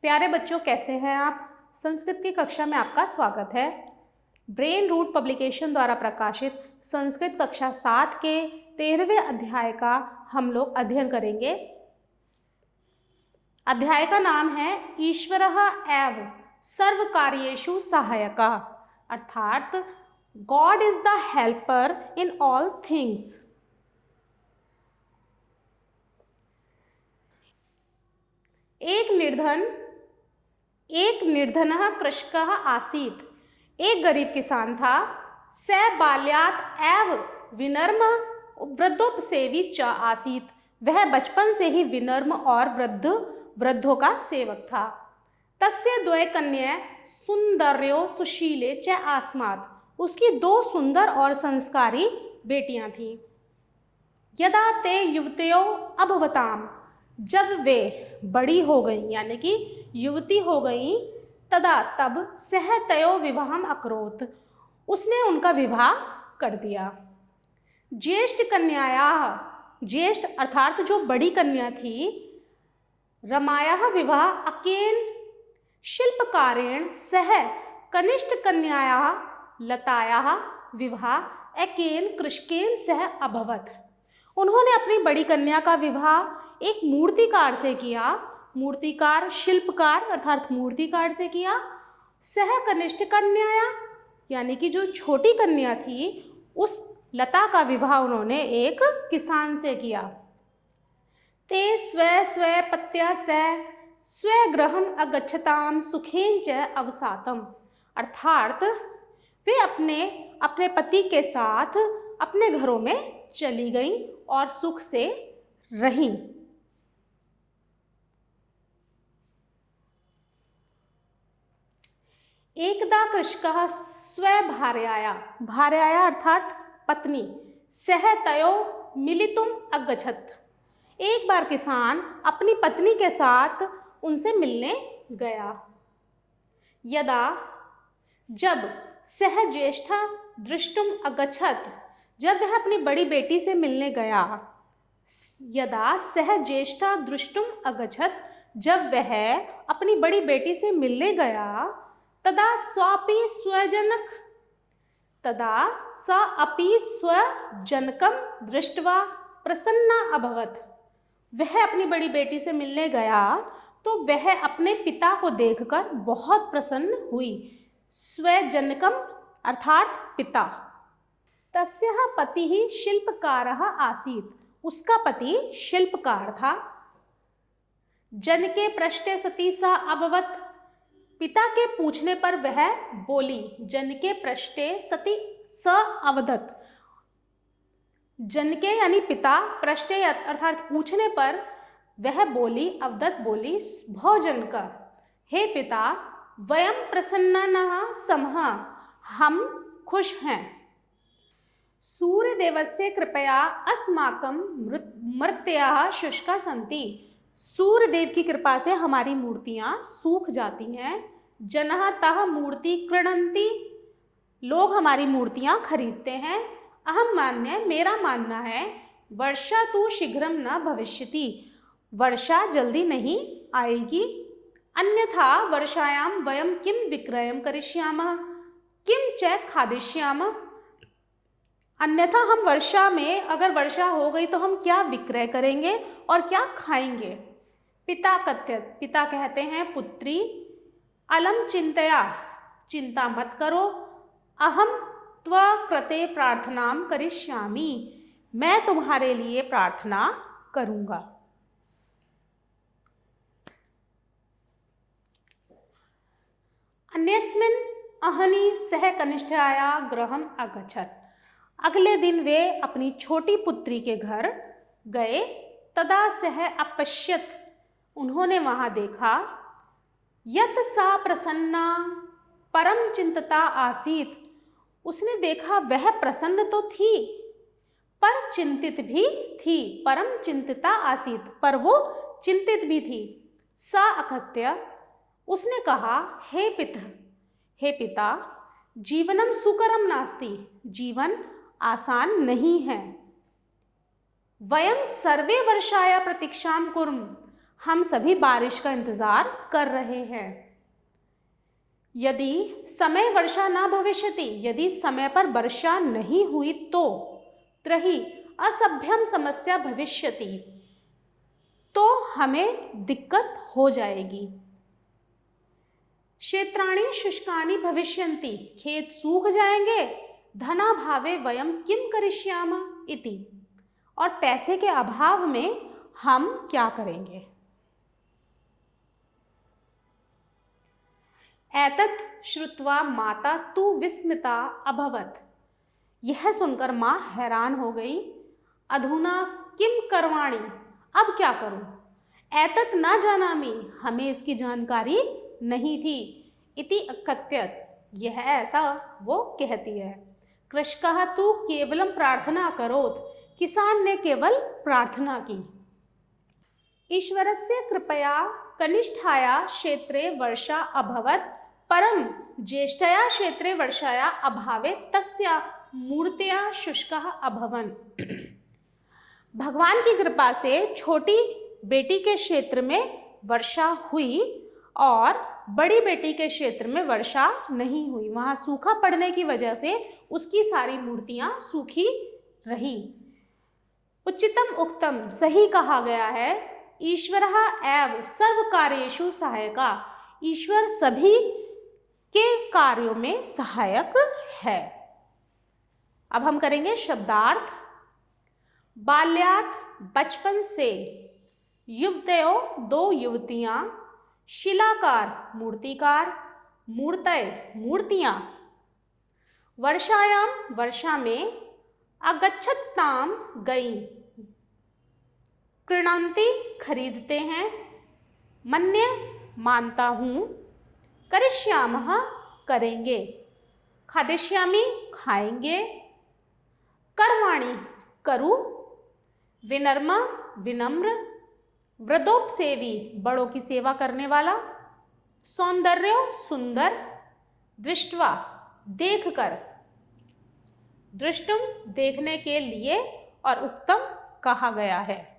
प्यारे बच्चों, कैसे हैं आप? संस्कृत की कक्षा में आपका स्वागत है। ब्रेन रूट पब्लिकेशन द्वारा प्रकाशित संस्कृत कक्षा 7 के 13वें अध्याय का हम लोग अध्ययन करेंगे। अध्याय का नाम है ईश्वरः एव सर्व कार्येषु सहायकः, अर्थात God is the helper in all things. एक निर्धनः कृषकः आसीत्। एक गरीब किसान था। स बाल्यात् एव विनम्र वृद्धोपसेवी च आसीत्। वह बचपन से ही विनम्र और वृद्धों का सेवक था। तस्य द्वय कन्या सुंदर्यो सुशीले च आस्मात्। उसकी 2 सुंदर और संस्कारी बेटियां थीं। यदा ते युवत्यो अभवताम, जब वे बड़ी हो गईं यानी कि युवती हो गईं, तब सह तयो विवाहम अकरोत्, उसने उनका विवाह कर दिया। ज्येष्ठ कन्याया, ज्येष्ठ अर्थात जो बड़ी कन्या थी, रमायाः विवाह अकेन शिल्पकारेण सह कनिष्ठ कन्यायाः लतायाः विवाह एकेन कृषकेन सह अभवत्। उन्होंने अपनी बड़ी कन्या का विवाह एक मूर्तिकार से किया। मूर्तिकार शिल्पकार अर्थात मूर्तिकार से किया। सह कनिष्ठ कन्याया यानी कि जो छोटी कन्या थी, उस लता का विवाह उन्होंने एक किसान से किया। ते स्व पत्या सह स्वगृहम् अगच्छताम सुखेन च अवसातम, अर्थात वे अपने पति के साथ अपने घरों में चली गईं और सुख से रहीं। एकदा कृषकः स्वभार्याया, भार्याया अर्थात पत्नी, सह तयो मिलितुम अगच्छत्। एक बार किसान अपनी पत्नी के साथ उनसे मिलने गया। यदा, जब सह ज्येष्ठा दृष्टुम अगच्छत्, जब वह अपनी बड़ी बेटी से मिलने गया। यदा सह ज्येष्ठा दृष्टुम अगच्छत्, जब वह अपनी बड़ी बेटी से मिलने गया, तदा सा अपि स्वजनकं दृष्ट्वा प्रसन्ना अभवत्। वह अपनी बड़ी बेटी से मिलने गया तो वह अपने पिता को देखकर बहुत प्रसन्न हुई। स्वजनकम अर्थात पिता। तस्यः पतिः शिल्पकारः आसीत्, उसका पति शिल्पकार था। जनके पृष्ठे सती सा अभवत्, पिता के पूछने पर वह बोली। जनके पृष्ठे सती स अवदत्, जनके यानी पिता, पृष्ठे अर्थात पूछने पर वह बोली, अवदत् बोली, भोजनक, हे पिता, वयं प्रसन्नाः स्मः, हम खुश हैं। सूर्यदेवस्य कृपया अस्माकं मूर्तयः शुष्का सन्ति, सूर्यदेव की कृपा से हमारी मूर्तियाँ सूख जाती हैं। जनः तः मूर्ति क्रीणन्ति, लोग हमारी मूर्तियाँ खरीदते हैं। अहम मान्य, मेरा मानना है, वर्षा तु शीघ्रं न भविष्यति, वर्षा जल्दी नहीं आएगी। अन्यथा वर्षायां वयं किं विक्रयं करिष्यामः किं च खादिष्यामः, अन्यथा हम वर्षा में, अगर वर्षा हो गई तो हम क्या विक्रय करेंगे और क्या खाएंगे। पिता कथ्यत, पिता कहते हैं, पुत्री, अलम चिंतया, चिंता मत करो, अहम त्व कृते प्रार्थनां करिष्यामि, मैं तुम्हारे लिए प्रार्थना करूँगा। अन्यस्मिन् अहनि सह कनिष्ठाया गृहम् अगच्छत्, अगले दिन वे अपनी छोटी पुत्री के घर गए। तदा सह अपश्यत्, उन्होंने वहाँ देखा। यत् सा प्रसन्ना परम चिंतता आसीत्, उसने देखा वह प्रसन्न तो थी पर चिंतित भी थी। परम चिंतिता आसीत्, पर वो चिंतित भी थी। सा अकथ्य, उसने कहा, हे पिता, जीवनम सुकरम नास्ति, जीवन आसान नहीं है। वयम सर्वे वर्षाया प्रतीक्षां कुर्म, हम सभी बारिश का इंतजार कर रहे हैं। यदि समय वर्षा न भविष्यति, यदि समय पर वर्षा नहीं हुई तो तर्हि असभ्यम समस्या भविष्यति, तो हमें दिक्कत हो जाएगी। क्षेत्राणि शुष्कानि भविष्यन्ति, खेत सूख जाएंगे। धनाभावे वयम किम करिष्यामः इति, और पैसे के अभाव में हम क्या करेंगे। एतत् श्रुत्वा माता तु विस्मिता अभवत्, यह सुनकर माँ हैरान हो गई। अधुना किम करवाणि, अब क्या करूं। एतत् न जानामि, हमें इसकी जानकारी नहीं थी। इति अकथयत्, यह ऐसा वो कहती है। कृषकः तु केवलं प्रार्थना करोत्, किसान ने केवल प्रार्थना की। ईश्वरस्य कृपया कनिष्ठाया क्षेत्रे वर्षा अभवत्, परम ज्येष्ठया क्षेत्रे वर्षाया अभावे तस्या मूर्तया शुष्कः अभवन्। भगवान की कृपा से छोटी बेटी के क्षेत्र में वर्षा हुई और बड़ी बेटी के क्षेत्र में वर्षा नहीं हुई। वहाँ सूखा पड़ने की वजह से उसकी सारी मूर्तियाँ सूखी रही। उच्चतम उक्तम, सही कहा गया है। ईश्वरः एव सर्व कार्येषु सहायका, ईश्वर सभी के कार्यों में सहायक है। अब हम करेंगे शब्दार्थ। बाल्यात, बचपन से। युवतयो, दो युवतियां। शिलाकार, मूर्तिकार। मूर्तय, मूर्तियां। वर्षायाम, वर्षा में। अगच्छताम, गई। कृणन्ति, खरीदते हैं। मन्ये, मानता हूँ। करिष्यामः, करेंगे। खादिष्यामि, खाएंगे। करवाणि, करूँ। विनम्र, विनम्र। वृद्धोपसेवी, बड़ों की सेवा करने वाला। सौंदर्य, सुंदर। दृष्ट्वा, देखकर। दृष्टुम, देखने के लिए, और उक्तम, कहा गया है।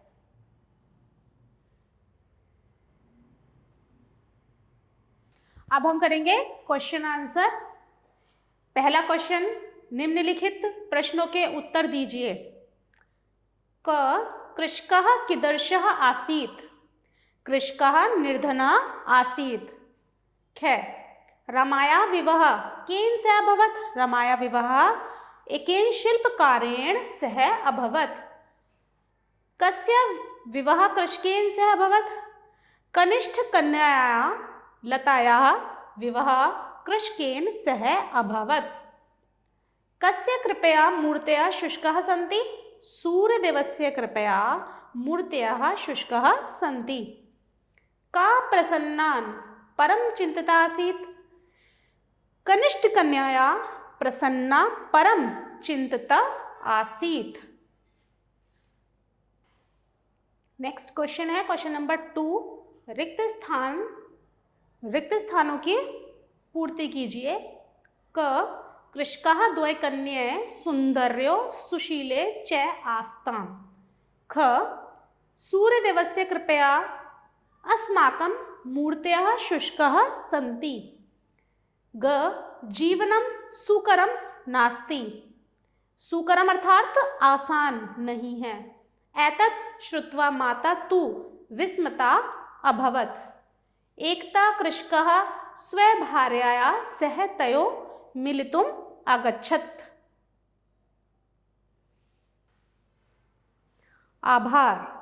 अब हम करेंगे क्वेश्चन आंसर। पहला क्वेश्चन, निम्नलिखित प्रश्नों के उत्तर दीजिए। क, कृषकः कीदृशः आसीत्। कृषकः निर्धनः आसीत्। ख, रमाया विवाह केन सह अभवत्। रमाया विवाह एकेन शिल्पकारेण सह अभवत्। कस्य विवाह कृषकेन सह अभवत्। कनिष्ठ कन्याया लतायाः विवाह कृषकेन सह अभवत्। कस्य कृपया मूर्तयः शुष्काः सन्ति। सूर्यदेवस्य कृपया मूर्तयः शुष्काः सन्ति। का प्रसन्नान् परम चिंतिता आसीत्। कनिष्ठ कन्याया प्रसन्ना परम चिंतिता आसीत्। नेक्स्ट क्वेश्चन है क्वेश्चन नंबर 2। रिक्त स्थानों की पूर्ति कीजिए। क, कृषकाः द्वय कन्ये सुंदर्यो सुशीले च आस्ताम्। ख, सूर्यदेवस्य कृपया अस्माकं मूर्तयः शुष्काः सन्ति। ग, जीवनं सुकरम नास्ति। सुकरम अर्थात आसान नहीं है। एतत् श्रुत्वा माता तु विस्मिता अभवत्। एकता कृषकः स्वभार्यया सह तयो मिलितुम् अगच्छत्। आभार।